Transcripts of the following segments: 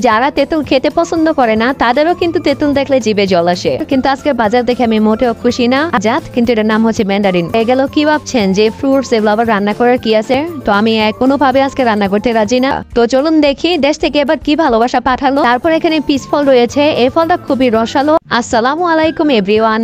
যারা তেঁতুল খেতে পছন্দ করে না তাদেরও কিন্তু তেঁতুল দেখলে জিভে জল আসে। কিন্তু আজকের বাজার দেখে আমি মোটেও খুশি না। জাত কিন্তু এটার নাম হচ্ছে ম্যান্ডারিন। এগুলো কি ভাবছেন যে ফ্রুটস এগুলো আবার রান্না করার কি আছে? তো আমি কোনোভাবে আজকে রান্না করতে রাজি না। তো চলুন দেখি দেশ থেকে এবার কি ভালোবাসা পাঠালো। তারপর এখানে পিস ফল রয়েছে, এই ফলটা খুবই রসালো। আসসালামু আলাইকুম এভরিওয়ান।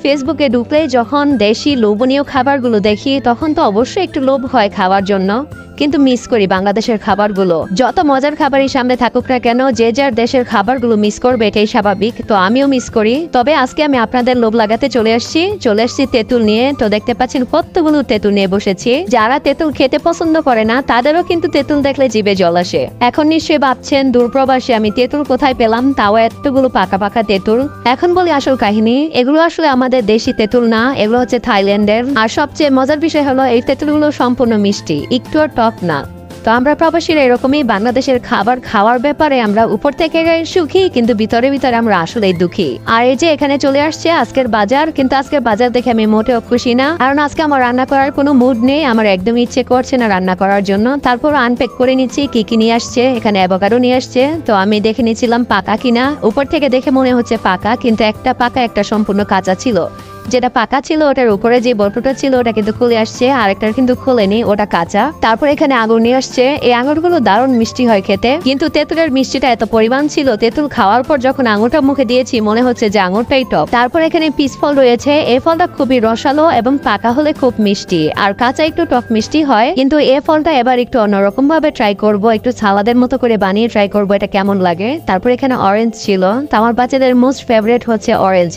ফেসবুকে ঢুকলে যখন দেশি লোভনীয় খাবারগুলো দেখি তখন তো অবশ্যই একটু লোভ হয় খাওয়ার জন্য, কিন্তু মিস করি বাংলাদেশের খাবারগুলো। যত মজার খাবারই সামনে থাকুক না কেন, যে যার দেশের খাবারগুলো মিস করবে, এটাই স্বাভাবিক। তো আমিও মিস করি। তবে আজকে আমি আপনাদের লোভ লাগাতে চলে আসছি তেঁতুল নিয়ে। তো দেখতে পাচ্ছেন কতগুলো তেঁতুল নিয়ে বসেছি। যারা তেঁতুল খেতে পছন্দ করে না তাদেরও কিন্তু তেঁতুল দেখলে জিভে জল আসে। এখন নিশ্চয়ই ভাবছেন দূরপ্রবাসী আমি তেঁতুল কোথায় পেলাম, তাও এতগুলো পাকা পাকা তেঁতুল। এখন বলি আসল কাহিনী। এগুলো আসলে আমাদের দেশি তেঁতুল না, এগুলো হচ্ছে থাইল্যান্ডের। আর সবচেয়ে মজার বিষয় হলো এই তেঁতুলগুলো সম্পূর্ণ মিষ্টি, একটু টক না। তো আমরা প্রবাসীরা এরকমই, বাংলাদেশের খাবার খাওয়ার ব্যাপারে আমরা উপর থেকে সুখী, কিন্তু ভিতরে ভিতরে আমরা আসলে দুঃখী। আর এই যে এখানে চলে আসছে আজকের বাজার, কিন্তু আজকের বাজার দেখে আমি মোটেও খুশি না, কারণ আজকে আমার রান্না করার কোনো মুড নেই। আমার একদম ইচ্ছে করছে না রান্না করার জন্য। তারপর আনপ্যাক করে নিচ্ছি কি কি নিয়ে আসছে। এখানে অ্যাভোকাডো নিয়ে আসছে। তো আমি দেখে নিচ্ছিলাম পাকা কিনা। উপর থেকে দেখে মনে হচ্ছে পাকা, কিন্তু একটা পাকা একটা সম্পূর্ণ কাঁচা ছিল। যেটা পাকা ছিল ওটার উপরে যে বরফটা ছিল ওটা কিন্তু খুলে আসছে, আর একটা কিন্তু খুলেনি, ওটা কাঁচা। তারপর এখানে আঙুর নিয়ে আসছে। এই আঙুরগুলো দারুণ মিষ্টি হয় খেতে, কিন্তু তেঁতুলের মিষ্টিটা এত পরিমাণ ছিল, তেঁতুল খাওয়ার পর যখন আঙুরটা মুখে দিয়েছি মনে হচ্ছে যে আঙুরটাই টক। তারপর এখানে পিস ফল রয়েছে, এই ফলটা খুবই রসালো এবং পাকা হলে খুব মিষ্টি, আর কাঁচা একটু টক মিষ্টি হয়। কিন্তু এই ফলটা এবার একটু অন্যরকম ভাবে ট্রাই করব, একটু সালাদের মতো করে বানিয়ে ট্রাই করব এটা কেমন লাগে। তারপর এখানে অরেঞ্জ ছিল। তো আমার বাচ্চাদের মোস্ট ফেভারিট হচ্ছে অরেঞ্জ।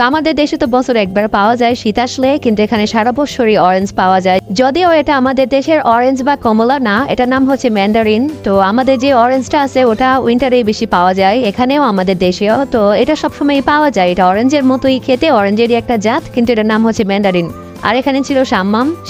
তো আমাদের দেশে তো বছর একবার পাওয়া যায় শীত আসলে, কিন্তু এখানে সারা বছরই অরেঞ্জ পাওয়া যায়। যদিও এটা আমাদের দেশের অরেঞ্জ বা কমলা না, এটার নাম হচ্ছে ম্যান্ডারিন। তো আমাদের যে অরেঞ্জটা আছে ওটা উইন্টারে বেশি পাওয়া যায়, এখানেও আমাদের দেশেও। তো এটা সবসময় পাওয়া যায়, এটা অরেঞ্জের মতোই খেতে, অরেঞ্জেরই একটা জাত, কিন্তু এটার নাম হচ্ছে ম্যান্ডারিন। আর এখানে ছিল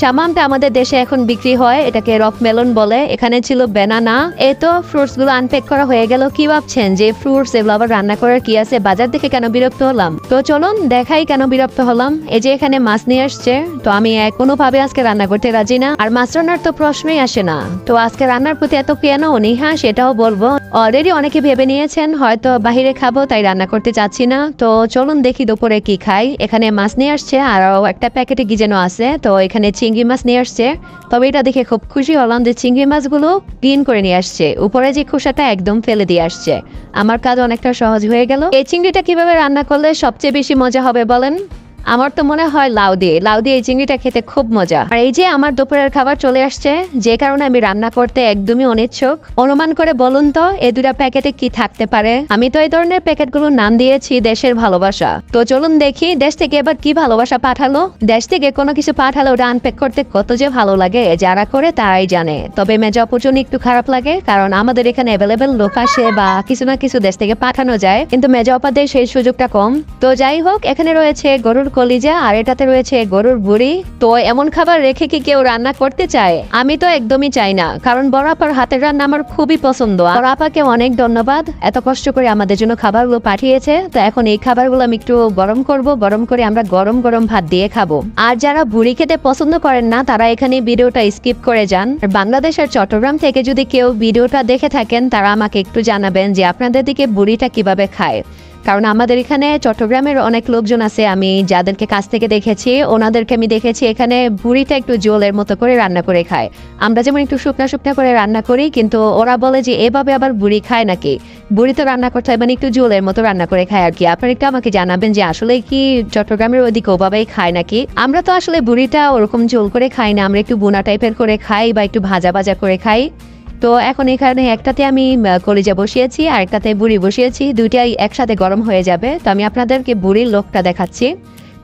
শামামটা আমাদের দেশে এখন বিক্রি হয়, এটাকে রক মেলন বলে। এখানে ছিল বেনানা। এই তো ফ্রুটস গুলো আনপ্যাক করা হয়ে গেল। কি ভাবছেন যে ফ্রুটস এগুলো আবার রান্না করার কি আছে? বাজার দেখে কেন বিরক্ত হলাম? তো চলুন দেখাই কেন বিরক্ত হলাম। এই যে এখানে মাছ নিয়ে আসছে। তো আমি কোনোভাবে আজকে রান্না করতে রাজি না, আর মাছ রান্নার তো প্রশ্নই আসে না। তো আজকে রান্নার প্রতি এত কেন অনীহা সেটাও বলবো। অলরেডি অনেকে ভেবে নিয়েছেন হয়তো বাহিরে খাবো, তাই রান্না করতে চাচ্ছি না। তো চলুন দেখি দুপুরে কি খাই। এখানে মাছ নিয়ে আসছে, আর একটা প্যাকেটে যেন আছে। তো এখানে চিংড়ি মাছ নিয়ে আসছে। তবে এটা দেখে খুব খুশি হলাম যে চিংড়ি মাছগুলো ক্লিন করে নিয়ে আসছে, উপরে যে খোসাটা একদম ফেলে দিয়ে আসছে। আমার কাজ অনেকটা সহজ হয়ে গেল। এই চিংড়িটা কিভাবে রান্না করলে সবচেয়ে বেশি মজা হবে বলেন? আমার তো মনে হয় লাউ দিয়ে এই চিংড়িটা খেতে খুব মজা। আর এই যে আমার দুপুরের খাবার চলে আসছে, যে কারণে আমি রান্না করতে একদমই অনিচ্ছুক। অনুমান করে বলুন তো এই দুটা প্যাকেটে কি থাকতে পারে? আমি তো এই ধরনের প্যাকেটগুলোর নাম দিয়েছি দেশের ভালোবাসা। তো চলুন দেখি দেশ থেকে এবার কি ভালোবাসা পাঠালো। দেশ থেকে কোনো কিছু পাঠালো ওটা আনপ্যাক করতে কত যে ভালো লাগে, যারা করে তারাই জানে। তবে মেজা অপরচুন একটু খারাপ লাগে, কারণ আমাদের এখানে অ্যাভেলেবেল লোক আসে বা কিছু না কিছু দেশ থেকে পাঠানো যায়, কিন্তু মেজা অপাদের সেই সুযোগটা কম। তো যাই হোক, এখানে রয়েছে গরুর কলিজা, আর এটাতে রয়েছে গরুর বুড়ি। তো এমন খাবার রেখে কি কেউ রান্না করতে চায়? আমি তো একদমই চাই না, কারণ বড় আপার হাতের রান্না আমার খুবই পছন্দ। আর আপাকে অনেক ধন্যবাদ, এত কষ্ট করে আমাদের জন্য খাবারগুলো পাঠিয়েছে। তো এখন এই খাবারগুলো আমি একটু গরম করব, গরম করে আমরা গরম গরম ভাত দিয়ে খাবো। আর যারা বুড়ি খেতে পছন্দ করেন না তারা এখানে ভিডিওটা স্কিপ করে যান। আর বাংলাদেশের চট্টগ্রাম থেকে যদি কেউ ভিডিওটা দেখে থাকেন তারা আমাকে একটু জানাবেন যে আপনাদের দিকে বুড়িটা কিভাবে খায়, কারণ আমাদের এখানে চট্টগ্রামের অনেক লোকজন আছে, আমি যাদেরকে কাছ থেকে দেখেছি ওনাদেরকে আমি দেখেছি এখানে বুড়িটা একটু জোলের মতো করে রান্না করে খায়। আমরা যেমন একটু শুকনা শুকনা করে রান্না করি, কিন্তু ওরা বলে যে এভাবে আবার বুড়ি খায় নাকি। বুড়ি তো রান্না করতে হয় মানে একটু জোলের মতো রান্না করে খায় আর কি। আপনারা একটু আমাকে জানাবেন যে আসলে কি চট্টগ্রামের ওদিকে ওভাবেই খায় নাকি। আমরা তো আসলে বুড়িটা ওরকম জোল করে খাই না, আমরা একটু বোনা টাইপের করে খাই বা একটু ভাজা ভাজা করে খাই। তো এখন এখানে একটাতে আমি কলিজা বসিয়েছি আর একটাতে বুড়ি বসিয়েছি, দুইটাই একসাথে গরম হয়ে যাবে। তো আমি আপনাদেরকে বুড়ির লোকটা দেখাচ্ছি।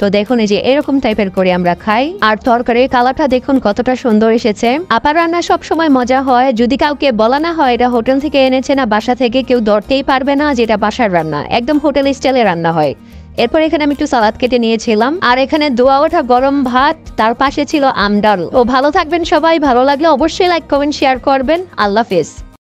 তো দেখুন এই যে এরকম টাইপের করে আমরা খাই। আর তরকারির কালারটা দেখুন কতটা সুন্দর এসেছে। আপার রান্না সব সময় মজা হয়, যদি কাউকে বলা না হয় এটা হোটেল থেকে এনেছে না বাসা থেকে, কেউ ধরতেই পারবে না যেটা বাসার রান্না, একদম হোটেল স্টাইলে রান্না হয়। এরপর এখানে আমি একটু সালাদ কেটে নিয়েছিলাম, আর এখানে দোয়া ওঠা গরম ভাত, তার পাশে ছিল আমডাল। ও ভালো থাকবেন সবাই, ভালো লাগলে অবশ্যই লাইক কমেন্ট শেয়ার করবেন। আল্লাহ হাফেজ।